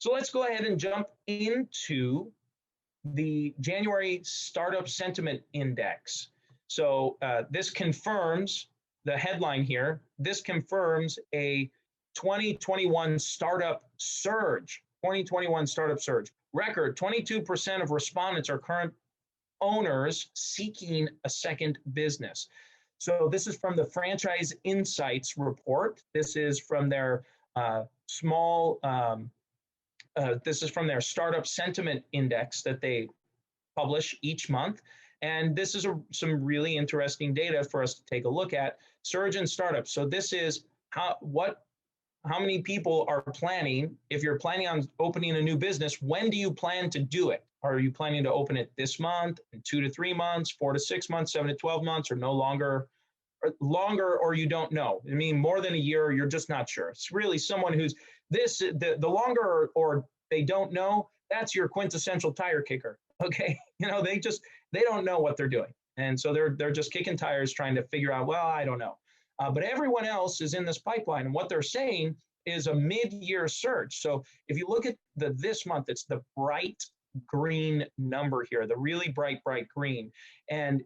So let's go ahead and jump into the January Startup Sentiment Index. So this confirms the headline here. This confirms a 2021 startup surge. 2021 startup surge. Record 22% of respondents are current owners seeking a second business. So this is from the Franchise Insights report. This is from their this is from their Startup Sentiment Index that they publish each month. And this is some really interesting data for us to take a look at. Surge in startups. So this is how many people are planning. If you're planning on opening a new business, when do you plan to do it? Are you planning to open it this month, in 2 to 3 months, 4 to 6 months, 7 to 12 months, or no longer? Or you don't know? I mean, more than a year, you're just not sure. It's really someone who's the longer or they don't know, that's your quintessential tire kicker. Okay. They don't know what they're doing. And so they're just kicking tires trying to figure out, well, I don't know. But everyone else is in this pipeline. And what they're saying is a mid-year surge. So if you look at this month, it's the bright green number here, the really bright green. And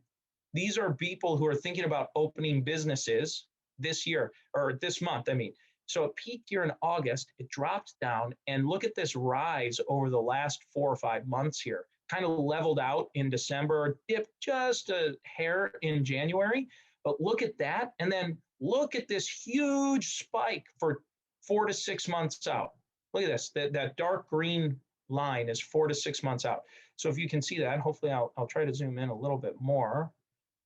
these are people who are thinking about opening businesses this year or this month. I mean, so it peaked here in August, it dropped down, and look at this rise over the last 4 or 5 months here. Kind of leveled out in December, dipped just a hair in January, but look at that. And then look at this huge spike for 4 to 6 months out. Look at this, that dark green line is 4 to 6 months out. So if you can see that, hopefully I'll try to zoom in a little bit more.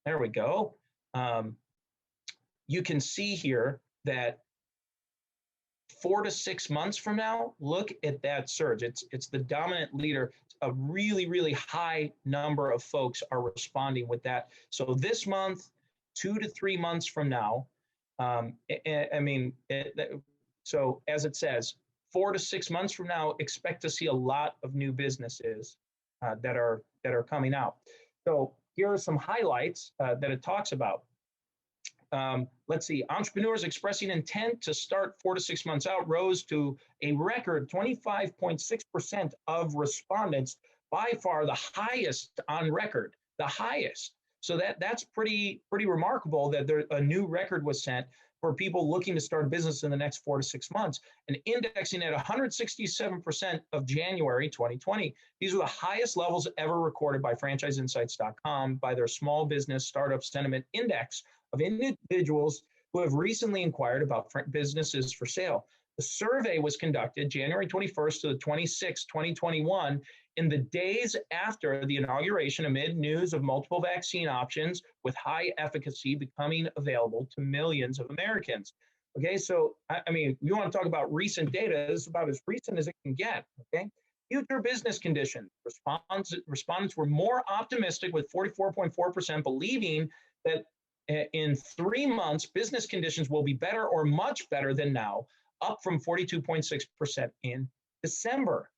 There we go. You can see here that 4 to 6 months from now, look at that surge. It's the dominant leader. A really, really high number of folks are responding with that. So this month, 2 to 3 months from now, so as it says, 4 to 6 months from now, expect to see a lot of new businesses that are coming out. So here are some highlights that it talks about. Let's see, entrepreneurs expressing intent to start 4 to 6 months out rose to a record 25.6% of respondents, by far the highest on record, the highest. So that's pretty remarkable that a new record was set for people looking to start a business in the next 4 to 6 months, and indexing at 167% of January 2020. These are the highest levels ever recorded by franchiseinsights.com by their Small Business Startup Sentiment Index of individuals who have recently inquired about businesses for sale. The survey was conducted January 21st to the 26th, 2021, in the days after the inauguration, amid news of multiple vaccine options with high efficacy becoming available to millions of Americans. Okay, so I mean, you want to talk about recent data, this is about as recent as it can get. Okay, future business conditions. Respondents were more optimistic, with 44.4% believing that in 3 months, business conditions will be better or much better than now, up from 42.6% in December.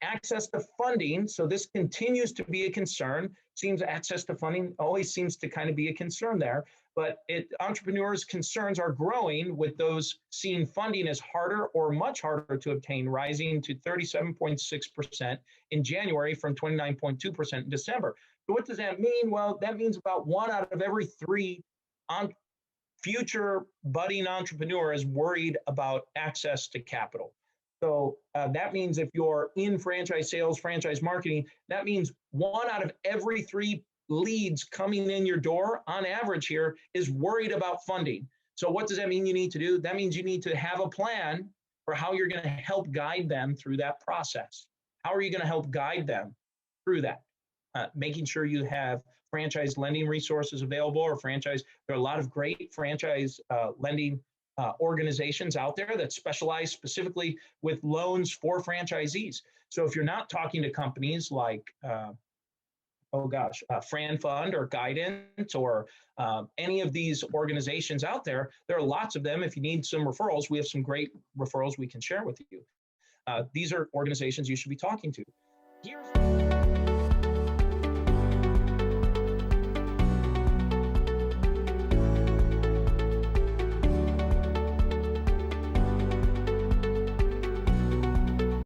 Access to funding, so this continues to be a concern. Seems access to funding always seems to kind of be a concern there, but entrepreneurs' concerns are growing, with those seeing funding as harder or much harder to obtain, rising to 37.6% in January from 29.2% in December. So what does that mean? Well, that means about 1 out of every 3 future budding entrepreneur is worried about access to capital. So that means if you're in franchise sales, franchise marketing, that means 1 out of every 3 leads coming in your door on average here is worried about funding. So what does that mean you need to do? That means you need to have a plan for how you're going to help guide them through that process. How are you going to help guide them through that? Making sure you have franchise lending resources available, or franchise. There are a lot of great franchise lending organizations out there that specialize specifically with loans for franchisees. So if you're not talking to companies like, Fran Fund or Guidance or any of these organizations out there, there are lots of them. If you need some referrals, we have some great referrals we can share with you. These are organizations you should be talking to. Here's